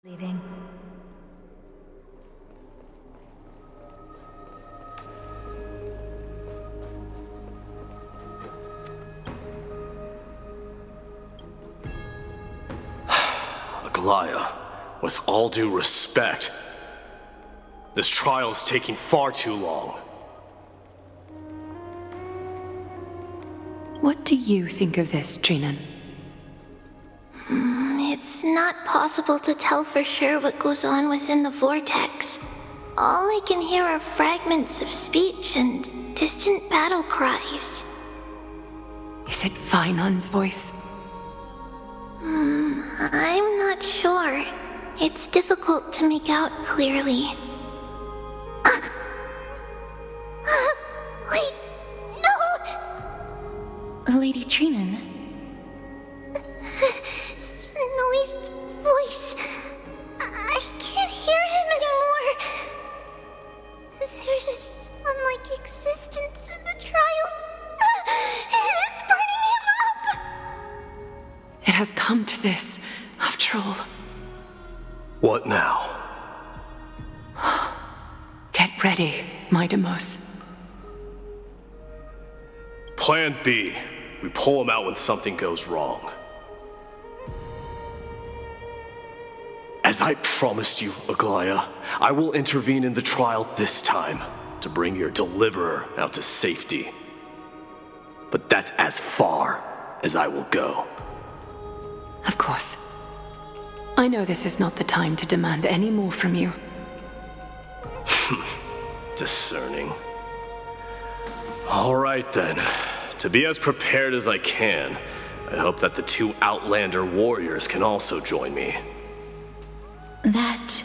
Leaving. Aglaya, with all due respect, this trial is taking far too long. What do you think of this, Trinan? It's not possible to tell for sure what goes on within the vortex. All I can hear are fragments of speech and distant battle cries. Is it Finon's voice? I'm not sure. It's difficult to make out clearly. Wait, no! Lady Trinan. Snowy's voice. I can't hear him anymore. There's a sun-like existence in the trial. It's burning him up. It has come to this, after all. What now? Get ready, my Demos. Plan B. We pull him out when something goes wrong. As I promised you, Aglaya, I will intervene in the trial this time to bring your deliverer out to safety. But that's as far as I will go. Of course. I know this is not the time to demand any more from you. Discerning. All right then. To be as prepared as I can, I hope that the two Outlander warriors can also join me. That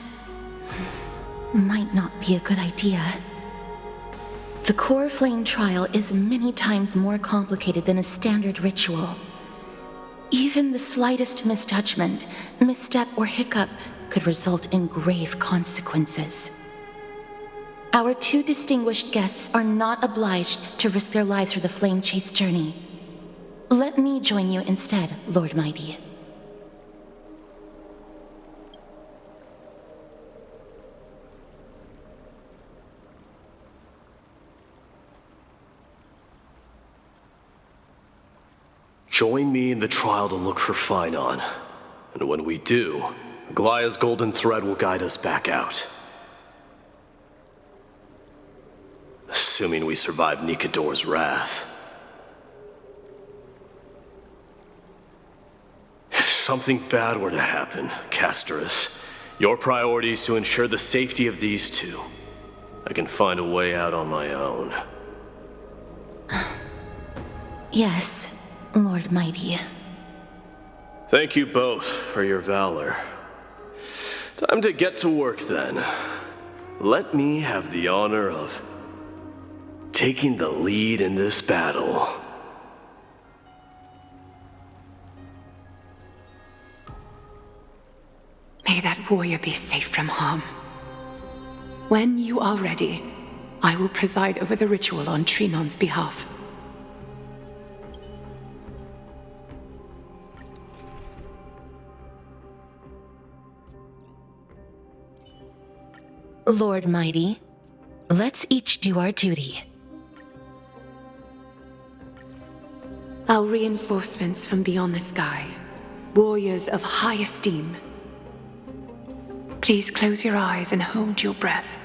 might not be a good idea. The core flame trial is many times more complicated than a standard ritual. Even the slightest misjudgment, misstep, or hiccup could result in grave consequences. Our two distinguished guests are not obliged to risk their lives for the flame chase journey. Let me join you instead, Lord Mighty. Join me in the trial to look for Finon. And when we do, Aglaya's golden thread will guide us back out. Assuming we survive Nikador's wrath. If something bad were to happen, Castorus, your priority is to ensure the safety of these two. I can find a way out on my own. Yes, Lord Mighty. Thank you both for your valor. Time to get to work then. Let me have the honor of taking the lead in this battle. May that warrior be safe from harm. When you are ready, I will preside over the ritual on Trinon's behalf. Lord Mighty, let's each do our duty. Our reinforcements from beyond the sky, warriors of high esteem. Please close your eyes and hold your breath.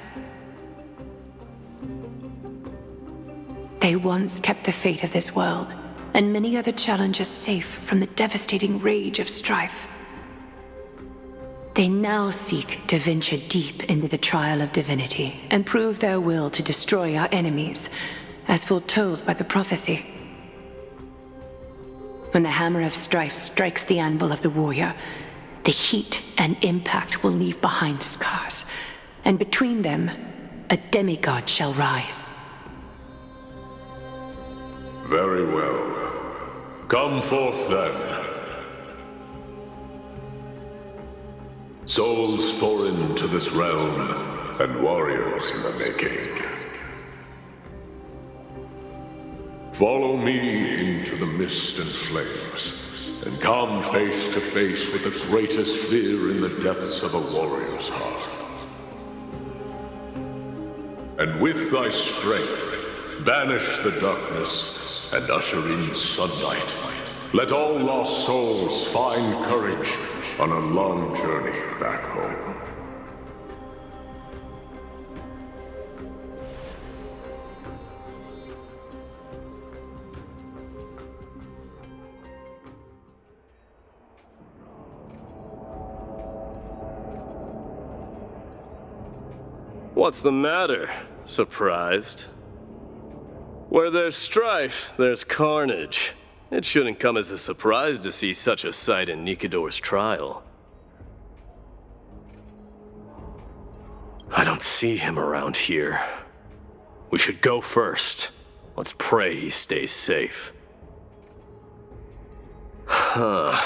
They once kept the fate of this world, and many other challenges safe from the devastating rage of strife. They now seek to venture deep into the trial of divinity and prove their will to destroy our enemies, as foretold by the prophecy. When the hammer of strife strikes the anvil of the warrior, the heat and impact will leave behind scars, and between them, a demigod shall rise. Very well. Come forth then. Souls foreign to this realm, and warriors in the making. Follow me into the mist and flames, and come face to face with the greatest fear in the depths of a warrior's heart. And with thy strength, banish the darkness and usher in sunlight. Let all lost souls find courage on a long journey back home. What's the matter? Surprised? Where there's strife, there's carnage. It shouldn't come as a surprise to see such a sight in Nikidor's trial. I don't see him around here. We should go first. Let's pray he stays safe. Huh.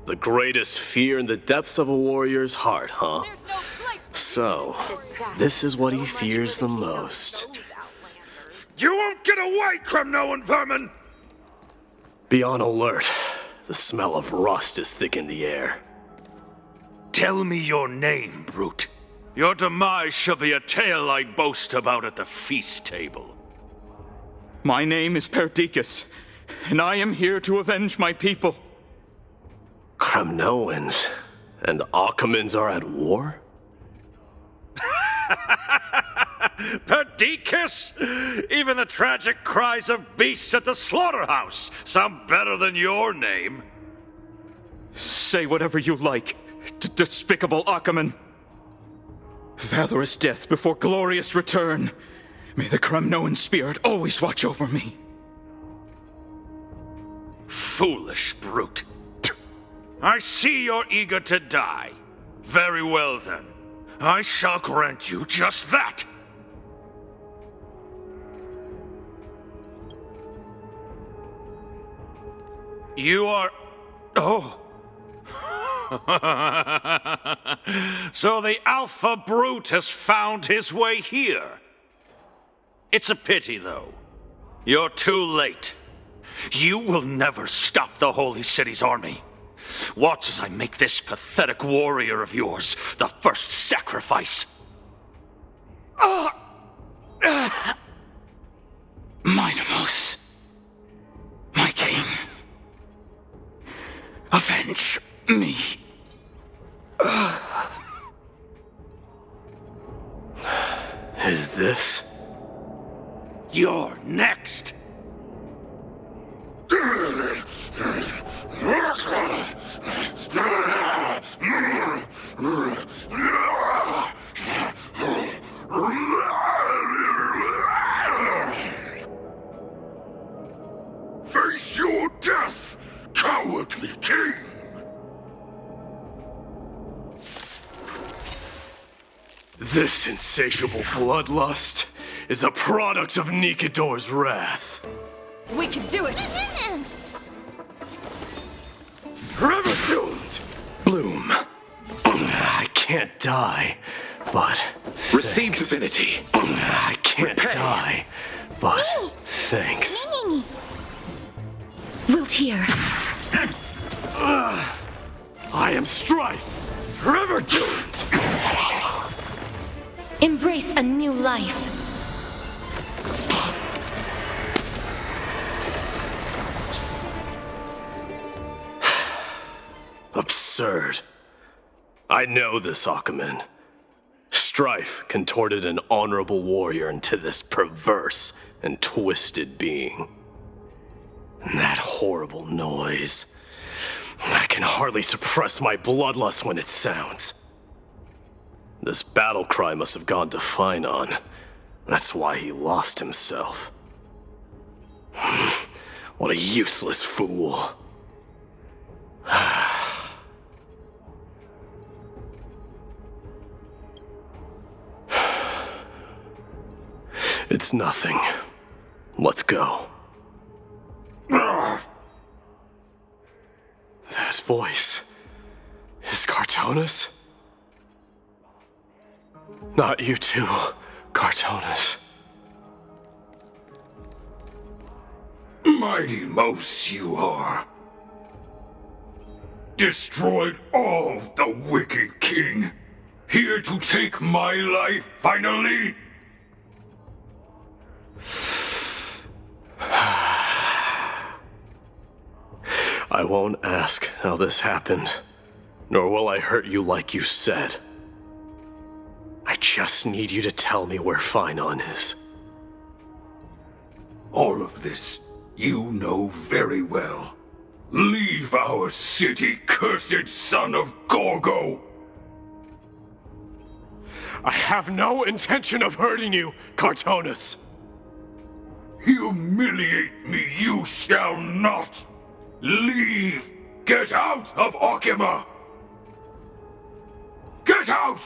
The greatest fear in the depths of a warrior's heart, huh? So, this is what he fears the most. You won't get away, Kremnoan vermin! Be on alert. The smell of rust is thick in the air. Tell me your name, brute. Your demise shall be a tale I boast about at the feast table. My name is Perdiccas, and I am here to avenge my people. Kremnoans and Akamans are at war? Perdiccas! Even the tragic cries of beasts at the slaughterhouse sound better than your name. Say whatever you like, despicable Achaman. Valorous death before glorious return. May the Kremnoan spirit always watch over me. Foolish brute. I see you're eager to die. Very well then. I shall grant you just that. You are... Oh. So the Alpha Brute has found his way here. It's a pity, though. You're too late. You will never stop the Holy City's army. Watch as I make this pathetic warrior of yours the first sacrifice. Mightimos, my king, avenge me. Is this? You're next. Face your death, cowardly king! This insatiable bloodlust is a product of Nikidor's wrath. We can do it! Forever doomed! Bloom. I can't die, but... Receive thanks. divinity. I can't die, but... Thanks. Wilt hear. I am Strife! Forever doomed! Embrace a new life. Absurd. I know this Achaman. Strife contorted an honorable warrior into this perverse and twisted being. And that horrible noise. I can hardly suppress my bloodlust when it sounds. This battle cry must have gone to Finon. That's why he lost himself. What a useless fool. It's nothing. Let's go. That voice is Cartonis? Not you too, Cartonis. Mighty Mos you are. destroyed all the wicked king. Here to take my life finally? I won't ask how this happened, nor will I hurt you like you said. I just need you to tell me where Phainon is. All of this you know very well. Leave our city, cursed son of Gorgo! I have no intention of hurting you, Cartonus! Humiliate me you shall not! Leave! Get out of Okima! Get out!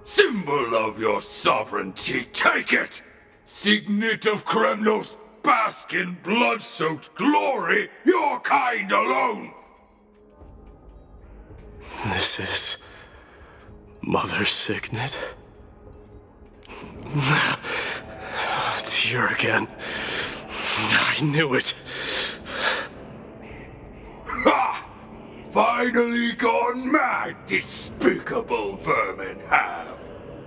Symbol of your sovereignty, take it! Signet of Kremnos, bask in blood-soaked glory, your kind alone! This is... Mother Signet? It's here again. I knew it. Ha! Finally gone mad, despicable vermin have!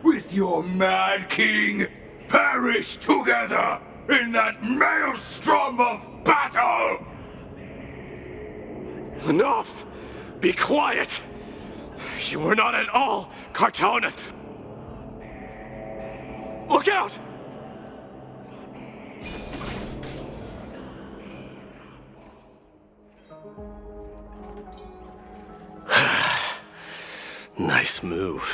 With your mad king, perish together in that maelstrom of battle! Enough! Be quiet! You are not at all Cartonus! Look out! Nice move.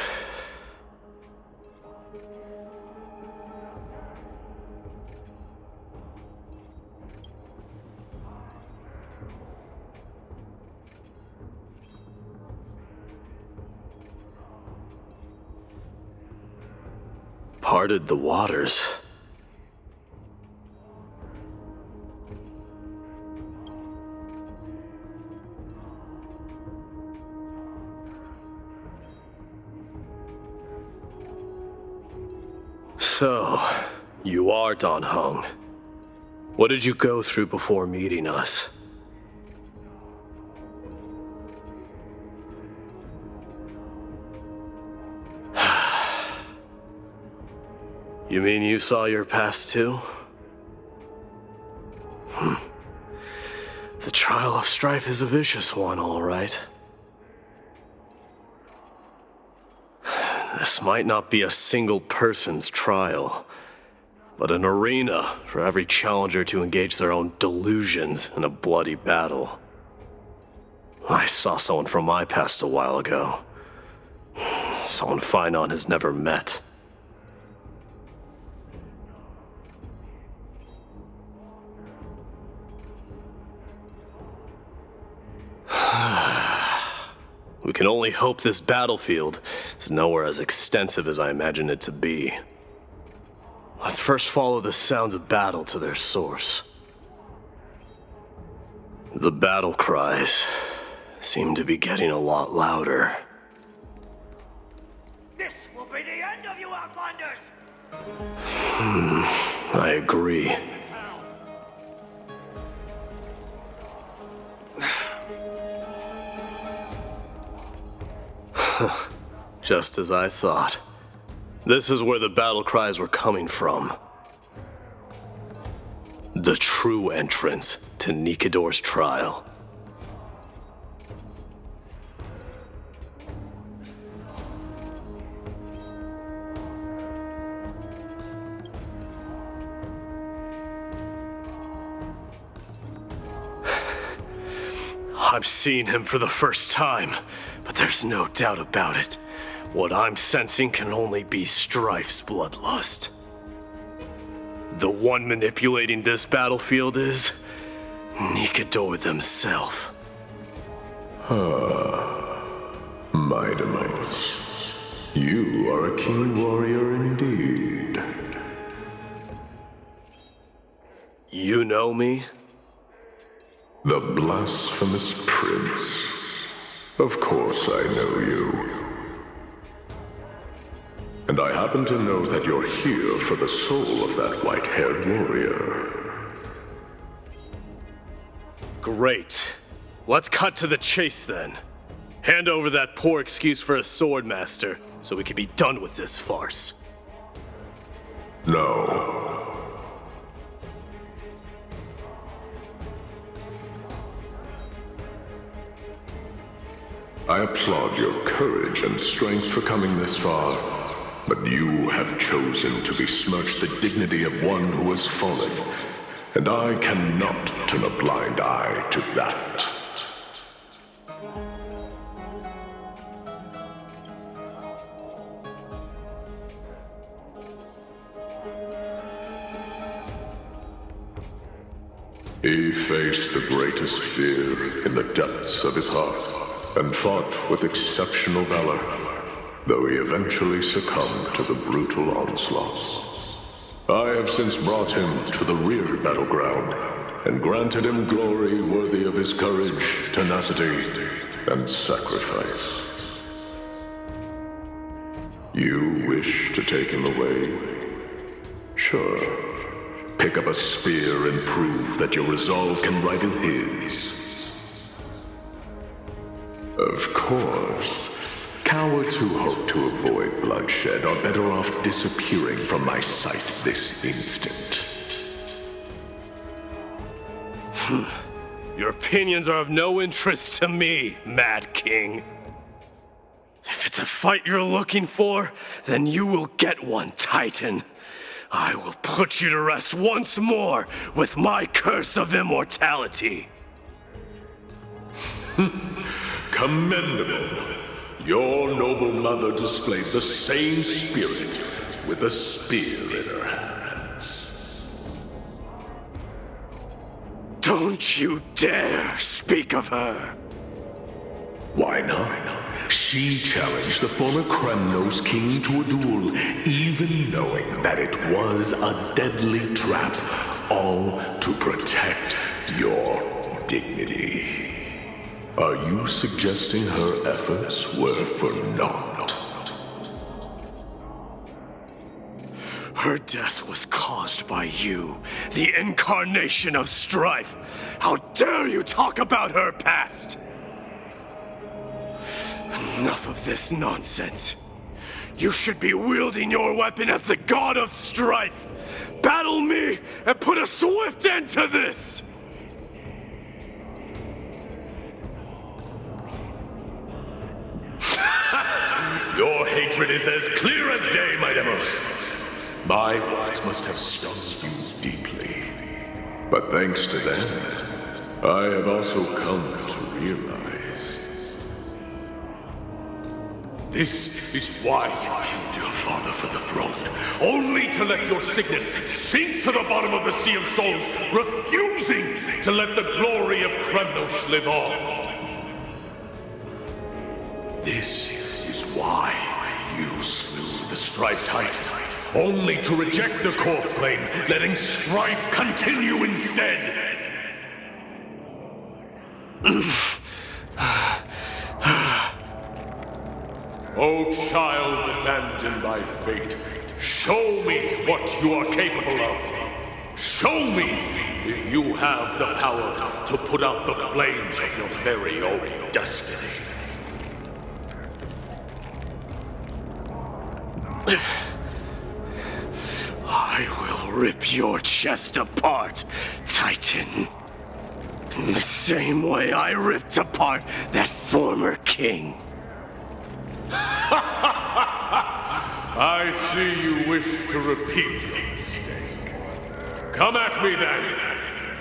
Parted the waters. So, you are Dan Heng. What did you go through before meeting us? You mean you saw your past too? The trial of strife is a vicious one, all right. This might not be a single person's trial, but an arena for every challenger to engage their own delusions in a bloody battle. I saw someone from my past a while ago. Someone Phainon has never met. We can only hope this battlefield is nowhere as extensive as I imagine it to be. Let's first follow the sounds of battle to their source. The battle cries seem to be getting a lot louder. This will be the end of you, Outlanders! I agree. Just as I thought. This is where the battle cries were coming from. The true entrance to Nikidor's trial. I'm seeing him for the first time, but there's no doubt about it. What I'm sensing can only be Strife's bloodlust. The one manipulating this battlefield is Nikidor themselves. Mightimus, you are a keen warrior indeed. You know me? The blasphemous prince. Of course I know you. And I happen to know that you're here for the soul of that white-haired warrior. Great. Let's cut to the chase then. Hand over that poor excuse for a sword master, so we can be done with this farce. No. I applaud your courage and strength for coming this far, but you have chosen to besmirch the dignity of one who has fallen, and I cannot turn a blind eye to that. He faced the greatest fear in the depths of his heart, and fought with exceptional valor, though he eventually succumbed to the brutal onslaughts. I have since brought him to the rear battleground, and granted him glory worthy of his courage, tenacity, and sacrifice. You wish to take him away? Sure. Pick up a spear and prove that your resolve can rival his. Of course, cowards who hope to avoid bloodshed are better off disappearing from my sight this instant. Your opinions are of no interest to me, Mad King. If it's a fight you're looking for, then you will get one, Titan. I will put you to rest once more with my curse of immortality. Commendable. Your noble mother displayed the same spirit with a spear in her hands. Don't you dare speak of her. Why not? She challenged the former Kremnos king to a duel, even knowing that it was a deadly trap, all to protect your dignity. Are you suggesting her efforts were for naught? Her death was caused by you, the incarnation of strife. How dare you talk about her past? Enough of this nonsense. You should be wielding your weapon as the god of strife. Battle me and put a swift end to this! Your hatred is as clear as day, my demos. My words must have stung you deeply. But thanks to them, I have also come to realize. This is why you killed your father for the throne, only to let your signet sink to the bottom of the Sea of Souls, refusing to let the glory of Kremnos live on. This is why you slew the Strife Titan, only to reject the core flame, letting strife continue instead. O child abandoned by fate, show me what you are capable of. Show me if you have the power to put out the flames of your very own destiny. I will rip your chest apart, Titan. In the same way I ripped apart that former king. I see you wish to repeat your mistake. Come at me then.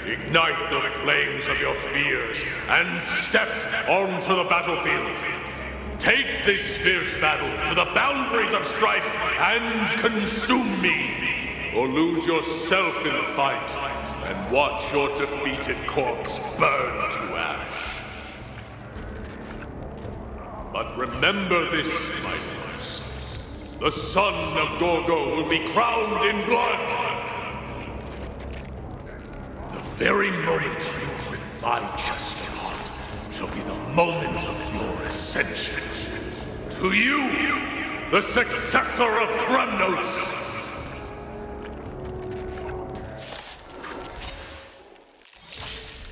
Ignite the flames of your fears and step onto the battlefield. Take this fierce battle to the boundaries of strife and consume me, or lose yourself in the fight and watch your defeated corpse burn to ash. But remember this, my lords. The son of Gorgo will be crowned in blood. The very moment you grip my chest heart shall be the moment of your ascension. To you, the successor of Kremnos.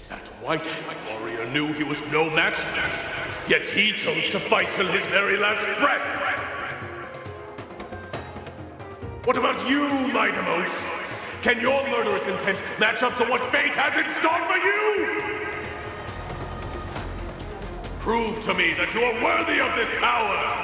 That white-haired warrior knew he was no match for me. Yet he chose to fight till his very last breath. What about you, Mightimos? Can your murderous intent match up to what fate has in store for you? Prove to me that you are worthy of this power!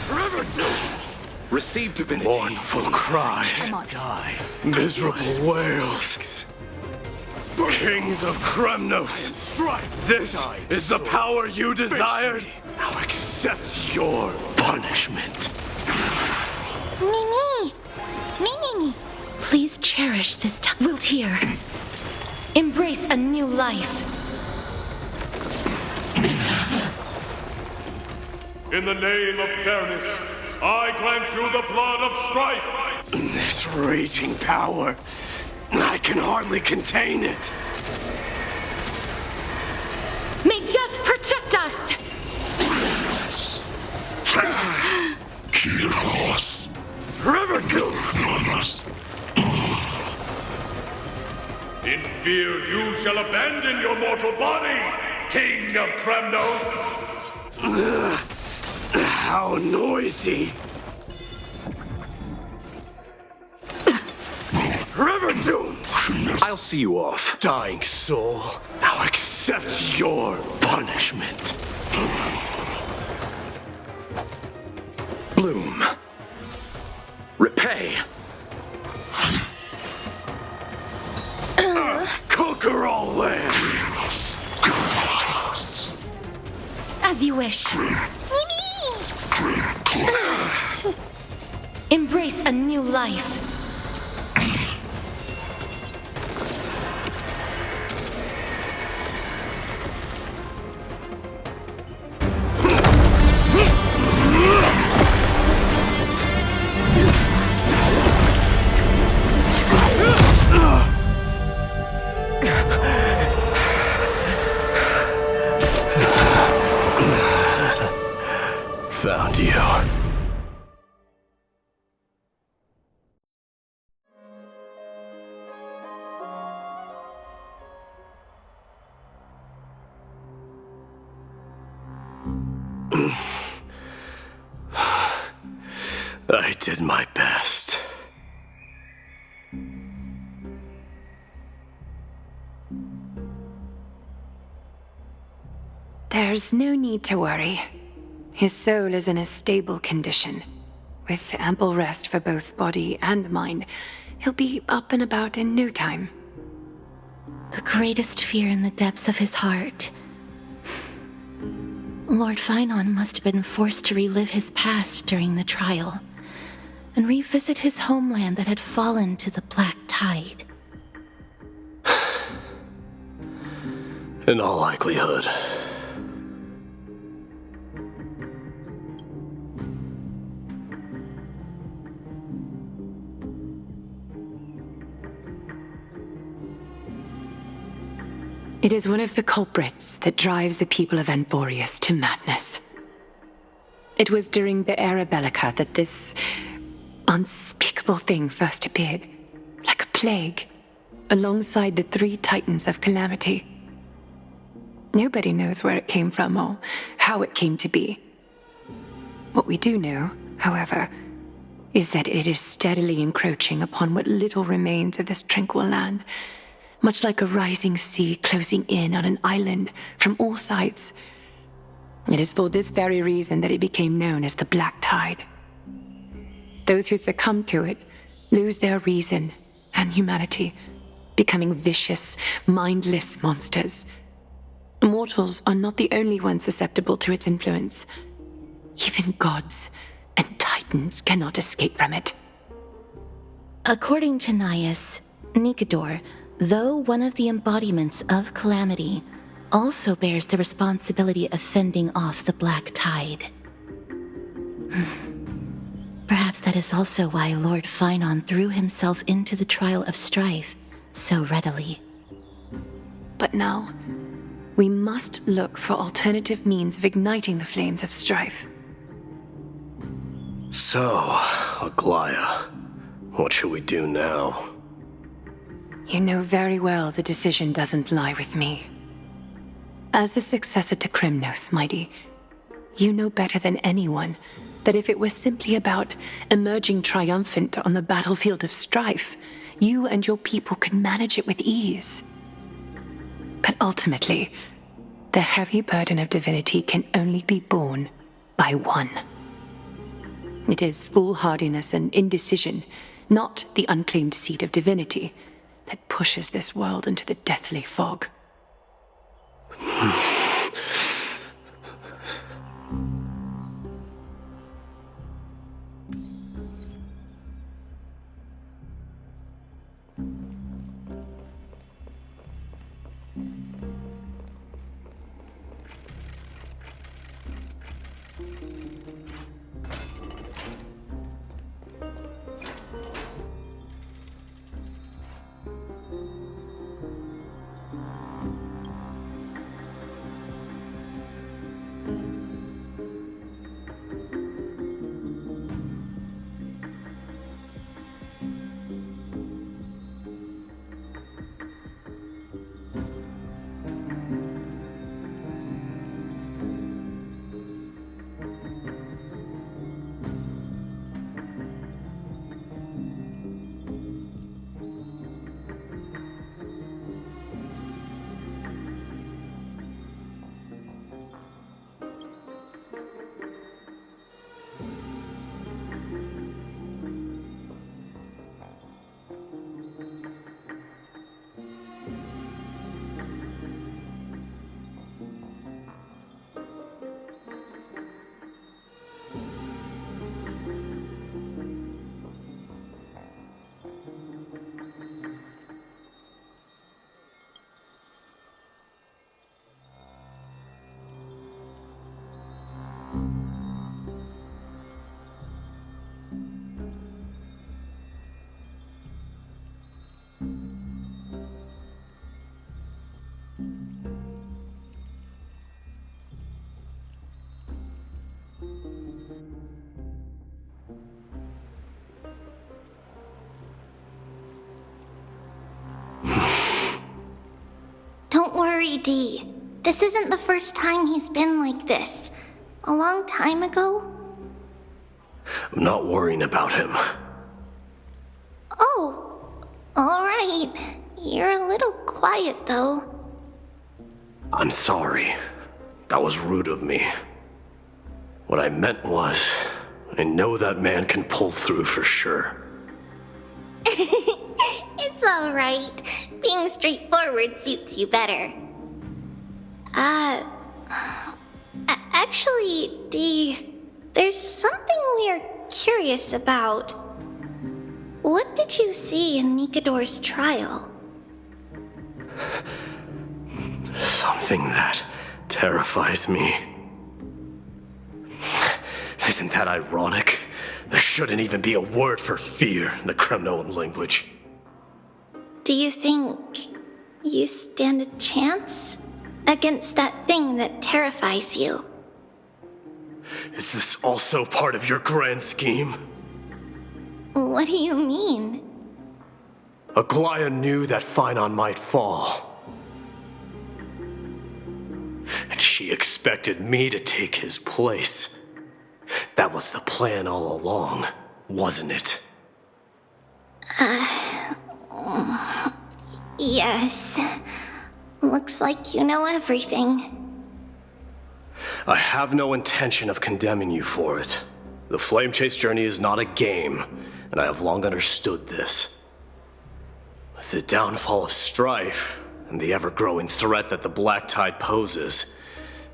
Forever doomed! Receive divinity. Mournful cries. Die. Miserable wails. Kings of Kremnos! This is the power you desired! Now accept your punishment. Me. Please cherish this time. Wiltir, embrace a new life. In the name of fairness, I grant you the blood of strife! This raging power, I can hardly contain it. May death protect us! Forever doomed! In fear you shall abandon your mortal body, King of Kremnos! How noisy! Forever doomed! I'll see you off. Dying soul, now accept your punishment. Bloom. Repay. Conquer all lands! As you wish. Embrace a new life. Found you. I did my best. There's no need to worry. His soul is in a stable condition. With ample rest for both body and mind, he'll be up and about in no time. The greatest fear in the depths of his heart. Lord Finon must have been forced to relive his past during the trial, and revisit his homeland that had fallen to the Black Tide. In all likelihood. It is one of the culprits that drives the people of Anvorius to madness. It was during the Era Bellica that this unspeakable thing first appeared, like a plague, alongside the three titans of calamity. Nobody knows where it came from or how it came to be. What we do know, however, is that it is steadily encroaching upon what little remains of this tranquil land, much like a rising sea closing in on an island from all sides. It is for this very reason that it became known as the Black Tide. Those who succumb to it lose their reason and humanity, becoming vicious, mindless monsters. Mortals are not the only ones susceptible to its influence. Even gods and titans cannot escape from it. According to Nias, Nikador, though one of the embodiments of calamity, also bears the responsibility of fending off the Black Tide. Perhaps that is also why Lord Finon threw himself into the trial of strife so readily. But now, we must look for alternative means of igniting the flames of strife. So, Aglaya, what should we do now? You know very well the decision doesn't lie with me. As the successor to Krymnos, Mighty, you know better than anyone that if it was simply about emerging triumphant on the battlefield of strife, you and your people could manage it with ease. But ultimately, the heavy burden of divinity can only be borne by one. It is foolhardiness and indecision, not the unclaimed seed of divinity, that pushes this world into the deathly fog. Don't worry, Dee. This isn't the first time he's been like this. A long time ago? I'm not worrying about him. Oh, alright. You're a little quiet, though. I'm sorry. That was rude of me. What I meant was, I know that man can pull through for sure. It's alright. Being straightforward suits you better. Actually, Dee, there's something we're curious about. What did you see in Nikador's trial? Something that terrifies me. Isn't that ironic? There shouldn't even be a word for fear in the Kremnoan language. Do you think you stand a chance against that thing that terrifies you? Is this also part of your grand scheme? What do you mean? Aglaya knew that Phynon might fall. And she expected me to take his place. That was the plan all along, wasn't it? Yes. Looks like you know everything. I have no intention of condemning you for it. The Flame Chase journey is not a game, and I have long understood this. With the downfall of strife, and the ever-growing threat that the Black Tide poses,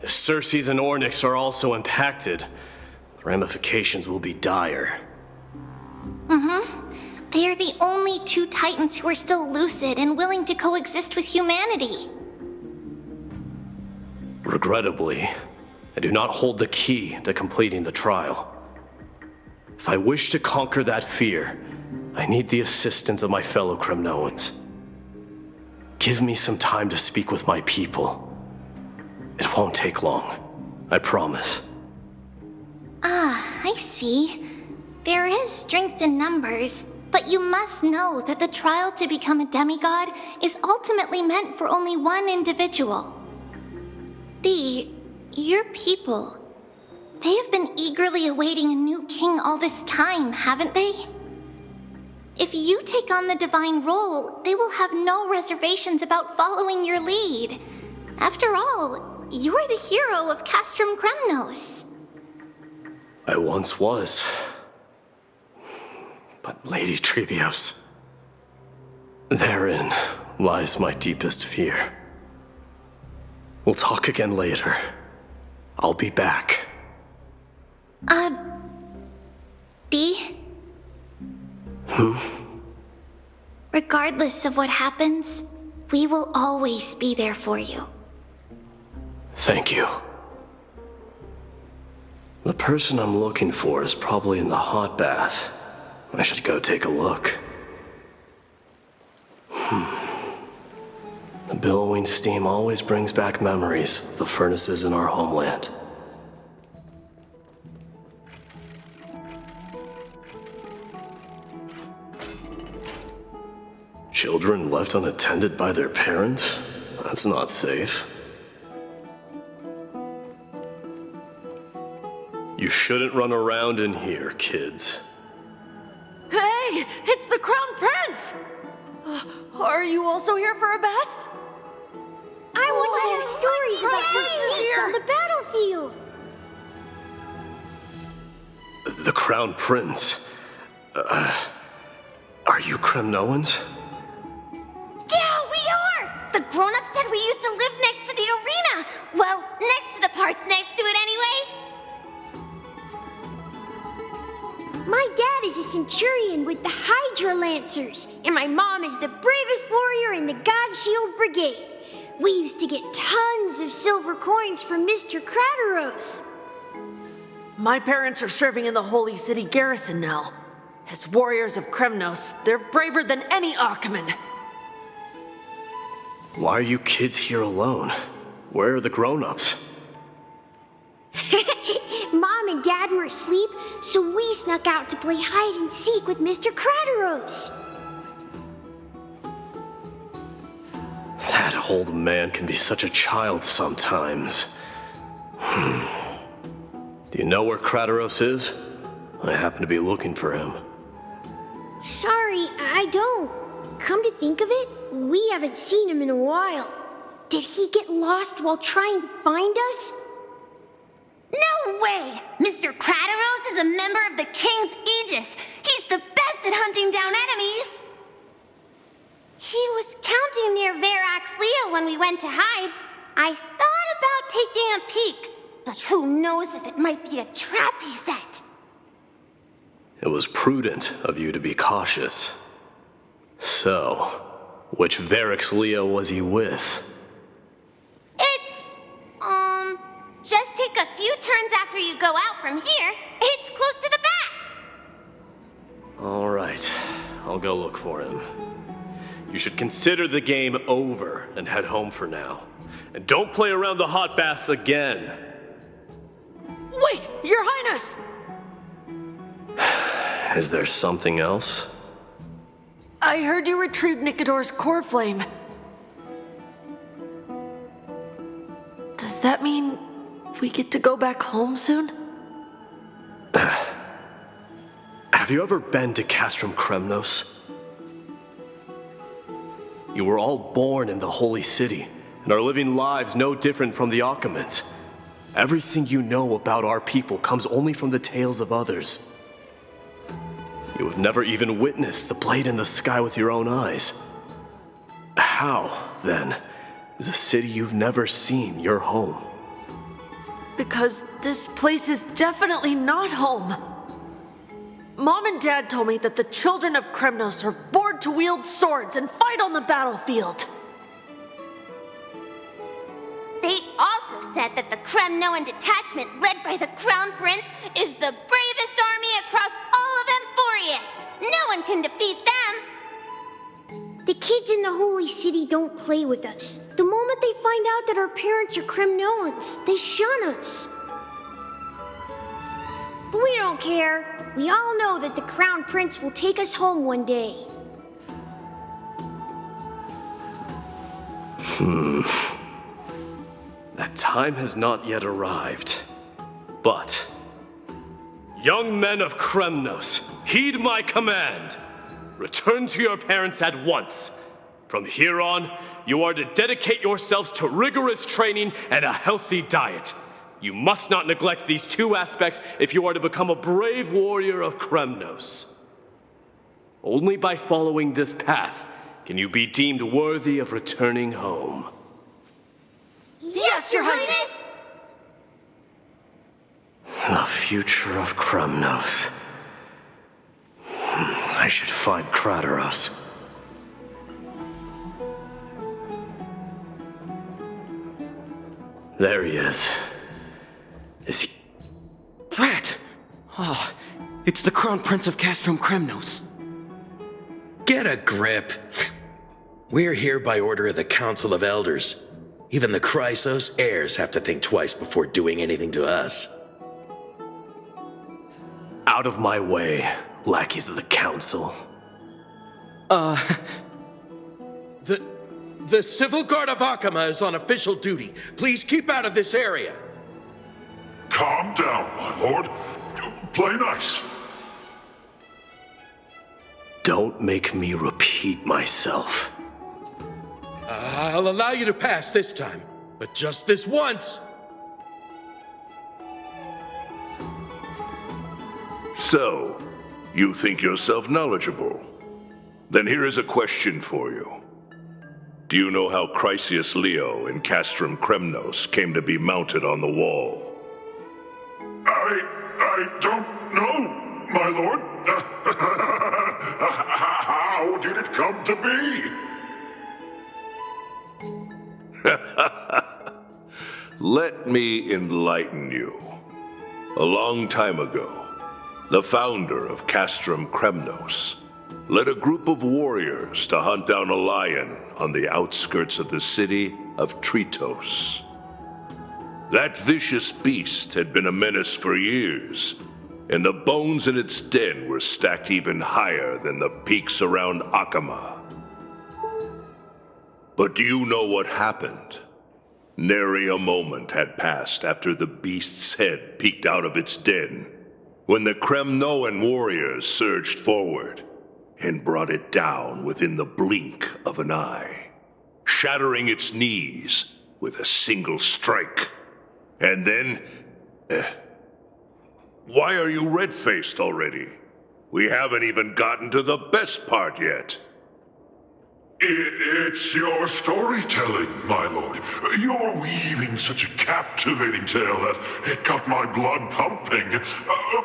if Circes and Ornyx are also impacted, the ramifications will be dire. They are the only two Titans who are still lucid and willing to coexist with humanity. Regrettably, I do not hold the key to completing the trial. If I wish to conquer that fear, I need the assistance of my fellow Kremnoans. Give me some time to speak with my people. It won't take long, I promise. I see. There is strength in numbers, But you must know that the trial to become a demigod is ultimately meant for only one individual. Dee, your people, they have been eagerly awaiting a new king all this time, haven't they? If you take on the divine role, they will have no reservations about following your lead. After all, you're the hero of Castrum Kremnos. I once was. But Lady Trebios, therein lies my deepest fear. We'll talk again later. I'll be back. Dee? Regardless of what happens, we will always be there for you. Thank you. The person I'm looking for is probably in the hot bath. I should go take a look. The billowing steam always brings back memories of the furnaces in our homeland. Children left unattended by their parents? That's not safe. You shouldn't run around in here, kids. Hey, it's the Crown Prince! Are you also here for a bath? I want to hear stories about your feats on the battlefield. The Crown Prince. Are you Kremnoans? Yeah, we are! The grown-ups said we used to live next to the arena. Well, next to the parts next to it anyway. My dad is a centurion with the Hydra Lancers, and my mom is the bravest warrior in the God Shield Brigade. We used to get tons of silver coins from Mr. Crateros. My parents are serving in the Holy City garrison now. As warriors of Kremnos, they're braver than any Achaemen. Why are you kids here alone? Where are the grown-ups? Mom and Dad were asleep, so we snuck out to play hide and seek with Mr. Crateros. That old man can be such a child sometimes. Do you know where Crateros is? I happen to be looking for him. Sorry, I don't. Come to think of it, we haven't seen him in a while. Did he get lost while trying to find us? No way! Mr. Crateros is a member of the King's Aegis. He's the best at hunting down enemies. He was counting near Verax Leo when we went to hide. I thought about taking a peek, but who knows if it might be a trap he set. It was prudent of you to be cautious. So, which Verax Leo was he with? Just take a few turns after you go out from here. It's close to the backs. All right, I'll go look for him. You should consider the game over and head home for now. And don't play around the hot baths again. Wait, Your Highness! Is there something else? I heard you retrieved Nicodor's core flame. Does that mean we get to go back home soon? Have you ever been to Castrum Kremnos? You were all born in the Holy City and are living lives no different from the Achaemens. Everything you know about our people comes only from the tales of others. You have never even witnessed the blade in the sky with your own eyes. How, then, is a city you've never seen your home? Because this place is definitely not home. Mom and Dad told me that the children of Kremnos are born to wield swords and fight on the battlefield. They also said that the Kremnoan detachment led by the Crown Prince is the bravest army across all of Amphorius. No one can defeat them. The kids in the Holy City don't play with us. The moment they find out that our parents are Kremnoans, they shun us. We don't care. We all know that the Crown Prince will take us home one day. That time has not yet arrived. But, young men of Kremnos, heed my command. Return to your parents at once. From here on, you are to dedicate yourselves to rigorous training and a healthy diet. You must not neglect these two aspects if you are to become a brave warrior of Kremnos. Only by following this path can you be deemed worthy of returning home. Yes, Your Highness! The future of Kremnos. I should find Krateros. There he is. Is he... Drat! Ah, it's the Crown Prince of Castrum Kremnos. Get a grip. We're here by order of the Council of Elders. Even the Chrysos heirs have to think twice before doing anything to us. Out of my way, lackeys of the Council. The Civil Guard of Akama is on official duty. Please keep out of this area. Calm down, my lord. Play nice. Don't make me repeat myself. I'll allow you to pass this time, but just this once. So, you think yourself knowledgeable? Then here is a question for you. Do you know how Chrysius Leo in Castrum Kremnos came to be mounted on the wall? I don't know, my lord. How did it come to be? Let me enlighten you. A long time ago, the founder of Castrum Kremnos led a group of warriors to hunt down a lion on the outskirts of the city of Tritos. That vicious beast had been a menace for years, and the bones in its den were stacked even higher than the peaks around Akama. But do you know what happened? Nary a moment had passed after the beast's head peeked out of its den, when the Kremnoan warriors surged forward and brought it down within the blink of an eye, shattering its knees with a single strike. And then... Why are you red-faced already? We haven't even gotten to the best part yet. It's your storytelling, my lord. You're weaving such a captivating tale that it got my blood pumping.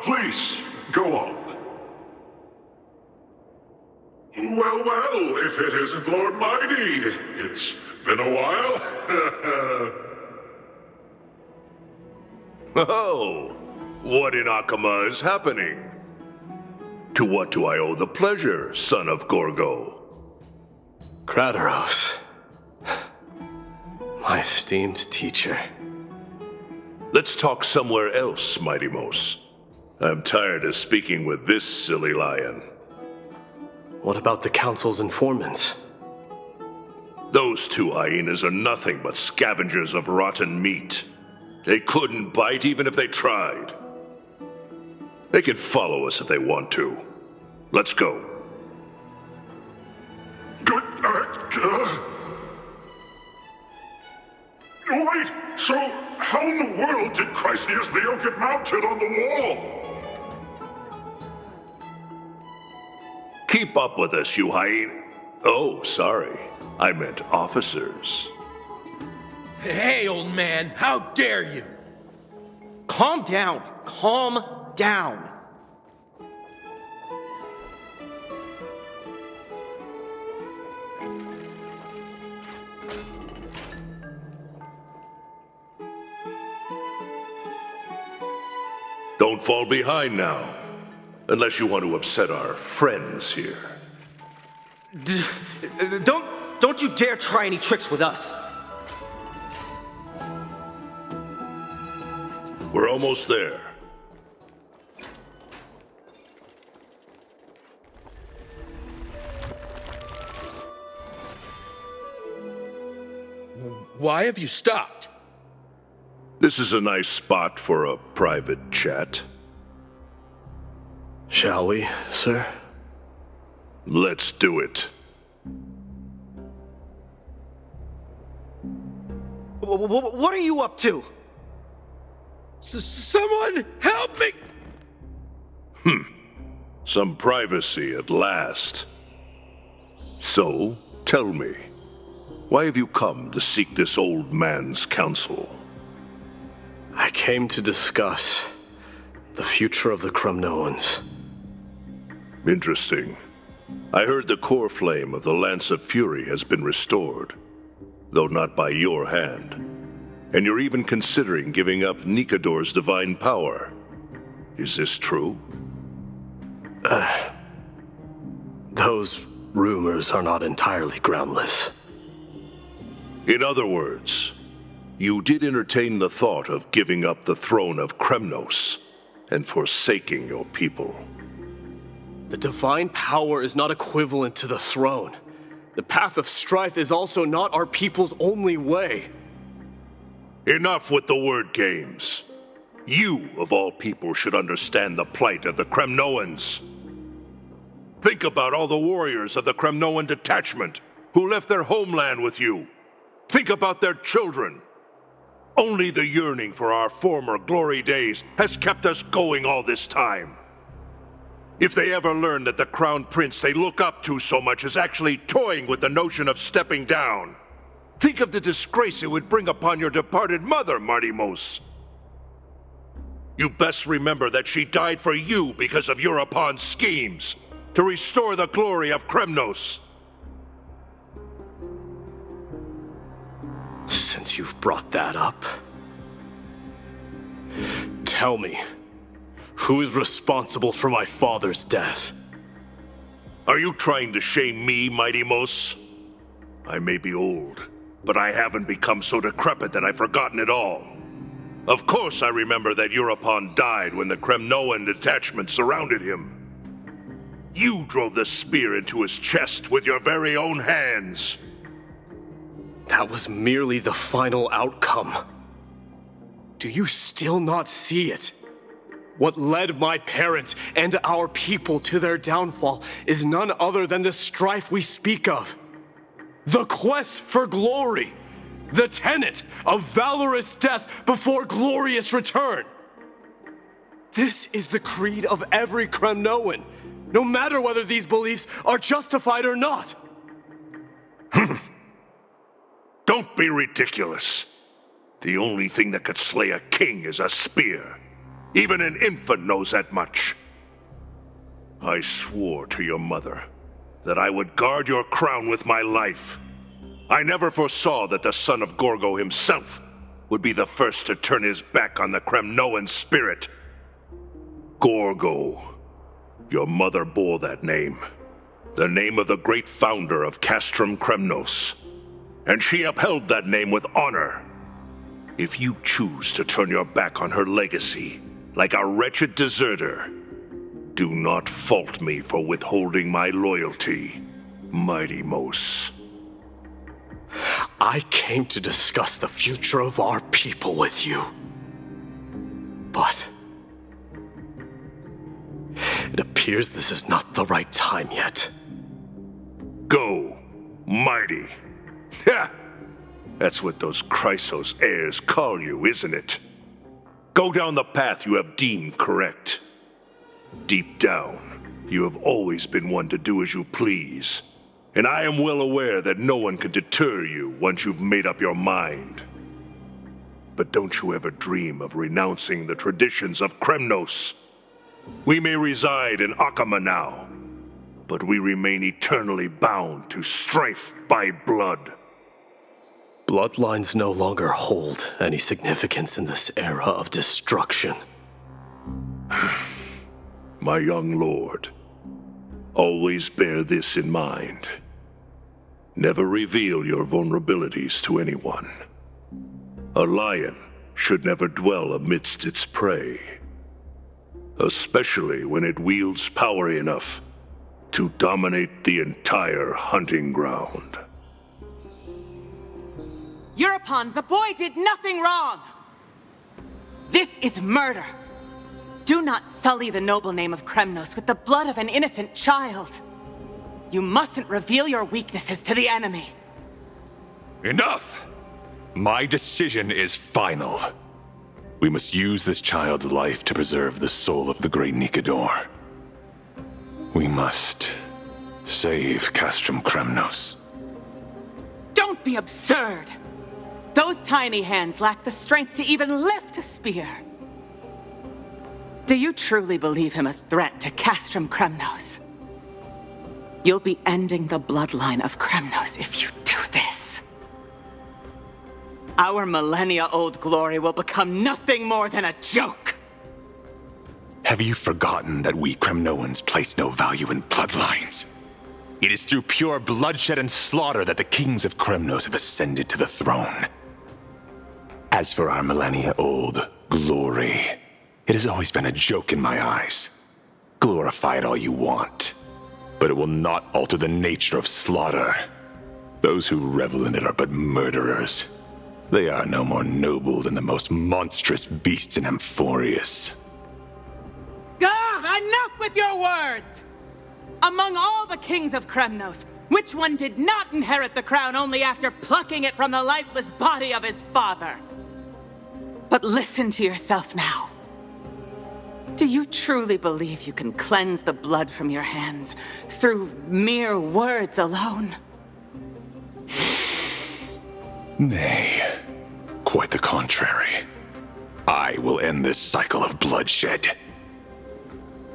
Please, go on. Well, if it isn't Lord Mighty, it's been a while. Oh, what in Akama is happening? To what do I owe the pleasure, son of Gorgo? Krateros. My esteemed teacher. Let's talk somewhere else, Mighty Mos. I'm tired of speaking with this silly lion. What about the Council's informants? Those two hyenas are nothing but scavengers of rotten meat. They couldn't bite even if they tried. They can follow us if they want to. Let's go. Wait, so how in the world did Chrysius Leo get mounted on the wall? Keep up with us, you hyena. Oh, sorry. I meant officers. Hey, old man, how dare you? Calm down. Calm down. Don't fall behind now. Unless you want to upset our friends here. Don't you dare try any tricks with us. We're almost there. why have you stopped? This is a nice spot for a private chat. Shall we, sir? Let's do it. What are you up to? Someone help me! Some privacy at last. So, tell me, why have you come to seek this old man's counsel? I came to discuss the future of the Kremnoans. Interesting. I heard the core flame of the Lance of Fury has been restored, though not by your hand. And you're even considering giving up Nikador's divine power. Is this true? Those rumors are not entirely groundless. In other words, you did entertain the thought of giving up the throne of Kremnos and forsaking your people. The divine power is not equivalent to the throne. The path of strife is also not our people's only way. Enough with the word games. You, of all people, should understand the plight of the Kremnoans. Think about all the warriors of the Kremnoan detachment who left their homeland with you. Think about their children. Only the yearning for our former glory days has kept us going all this time. If they ever learn that the crown prince they look up to so much is actually toying with the notion of stepping down, think of the disgrace it would bring upon your departed mother, Martimos. You best remember that she died for you because of Europon's schemes to restore the glory of Kremnos. Since you've brought that up, tell me, who is responsible for my father's death? Are you trying to shame me, Martimos? I may be old, but I haven't become so decrepit that I've forgotten it all. Of course I remember that Europon died when the Kremnoan detachment surrounded him. You drove the spear into his chest with your very own hands. That was merely the final outcome. Do you still not see it? What led my parents and our people to their downfall is none other than the strife we speak of. The quest for glory. The tenet of valorous death before glorious return. This is the creed of every Kremnoan, no matter whether these beliefs are justified or not. Don't be ridiculous. The only thing that could slay a king is a spear. Even an infant knows that much. I swore to your mother that I would guard your crown with my life. I never foresaw that the son of Gorgo himself would be the first to turn his back on the Kremnoan spirit. Gorgo. Your mother bore that name. The name of the great founder of Castrum Kremnos. And she upheld that name with honor. If you choose to turn your back on her legacy, like a wretched deserter, do not fault me for withholding my loyalty, Martimos. I came to discuss the future of our people with you. But it appears this is not the right time yet. Go, mighty. Ha! That's what those Chrysos heirs call you, isn't it? Go down the path you have deemed correct. Deep down, you have always been one to do as you please. And I am well aware that no one can deter you once you've made up your mind. But don't you ever dream of renouncing the traditions of Kremnos. We may reside in Akama now, but we remain eternally bound to strife by blood. Bloodlines no longer hold any significance in this era of destruction. My young lord, always bear this in mind. Never reveal your vulnerabilities to anyone. A lion should never dwell amidst its prey, especially when it wields power enough to dominate the entire hunting ground. Euripon, the boy did nothing wrong! This is murder! Do not sully the noble name of Kremnos with the blood of an innocent child! You mustn't reveal your weaknesses to the enemy! Enough! My decision is final. We must use this child's life to preserve the soul of the great Nikador. We must save Castrum Kremnos. Don't be absurd! Those tiny hands lack the strength to even lift a spear. Do you truly believe him a threat to Castrum Kremnos? You'll be ending the bloodline of Kremnos if you do this. Our millennia-old glory will become nothing more than a joke! Have you forgotten that we Kremnoans place no value in bloodlines? It is through pure bloodshed and slaughter that the kings of Kremnos have ascended to the throne. As for our millennia-old glory, it has always been a joke in my eyes. Glorify it all you want, but it will not alter the nature of slaughter. Those who revel in it are but murderers. They are no more noble than the most monstrous beasts in Amphorius. Enough with your words! Among all the kings of Kremnos, which one did not inherit the crown only after plucking it from the lifeless body of his father? But listen to yourself now. Do you truly believe you can cleanse the blood from your hands through mere words alone? Nay, quite the contrary. I will end this cycle of bloodshed.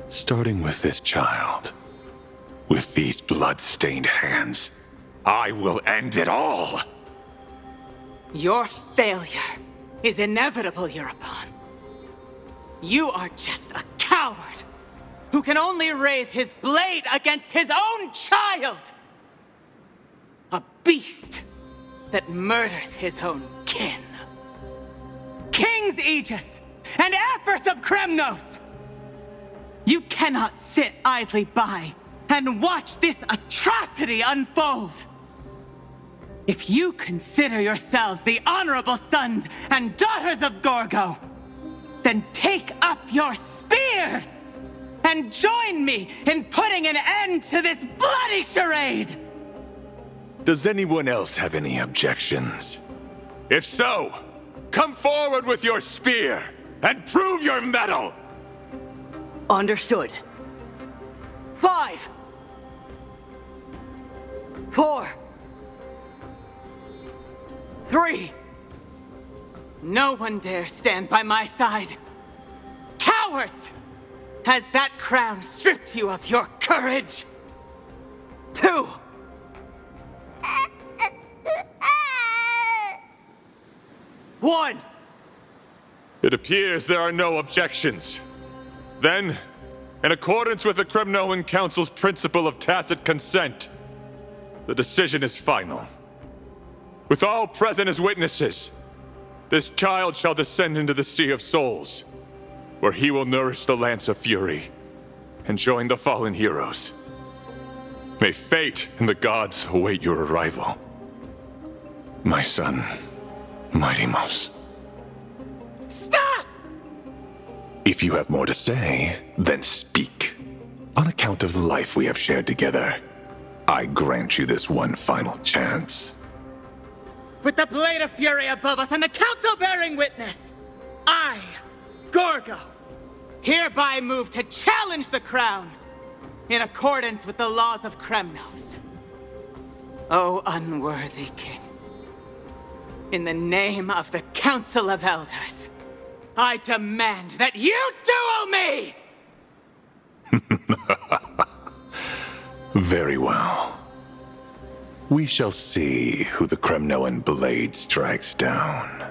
Starting with this child. With these blood-stained hands, I will end it all! Your failure is inevitable, Euripon. You are just a coward who can only raise his blade against his own child! A beast that murders his own kin. King's Aegis and Aphers of Kremnos! You cannot sit idly by and watch this atrocity unfold! If you consider yourselves the honorable sons and daughters of Gorgo, then take up your spears and join me in putting an end to this bloody charade! Does anyone else have any objections? If so, come forward with your spear and prove your mettle! Understood. 5, 4, 3. No one dare stand by my side. Cowards! Has that crown stripped you of your courage? 2. One. It appears there are no objections. Then, in accordance with the Kremnoan Council's principle of tacit consent, the decision is final. With all present as witnesses, this child shall descend into the Sea of Souls, where he will nourish the Lance of Fury and join the fallen heroes. May fate and the gods await your arrival. My son, Mighty-Mos. Stop! If you have more to say, then speak. On account of the life we have shared together, I grant you this one final chance. With the Blade of Fury above us and the Council bearing witness, I, Gorgo, hereby move to challenge the crown in accordance with the laws of Kremnos. O unworthy king, in the name of the Council of Elders, I demand that you duel me! Very well. We shall see who the Kremnoan blade strikes down.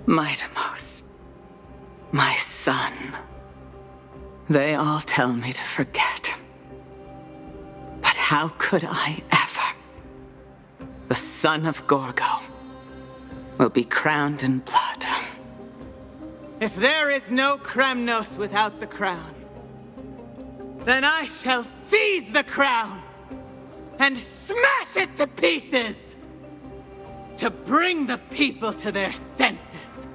Mighty-Mos, my son. They all tell me to forget. But how could I ever? The son of Gorgo will be crowned in blood. If there is no Kremnos without the crown, then I shall seize the crown and smash it to pieces! to bring the people to their senses.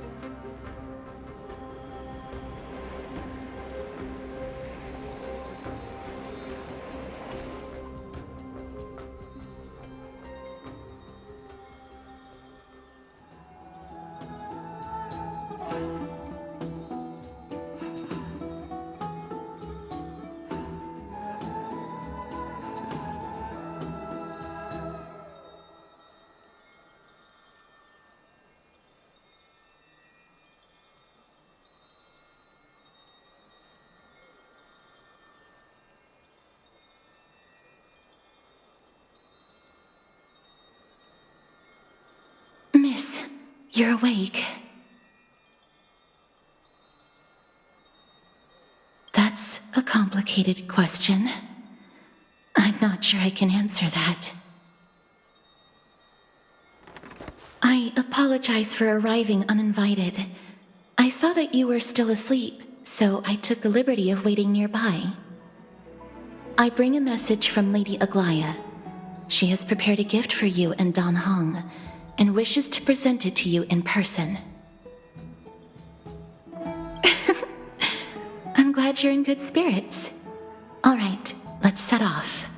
Miss, you're awake. That's a complicated question. I'm not sure I can answer that. I apologize for arriving uninvited. I saw that you were still asleep, so I took the liberty of waiting nearby. I bring a message from Lady Aglaya. She has prepared a gift for you and Dan Hong, and wishes to present it to you in person. I'm glad you're in good spirits. All right, let's set off.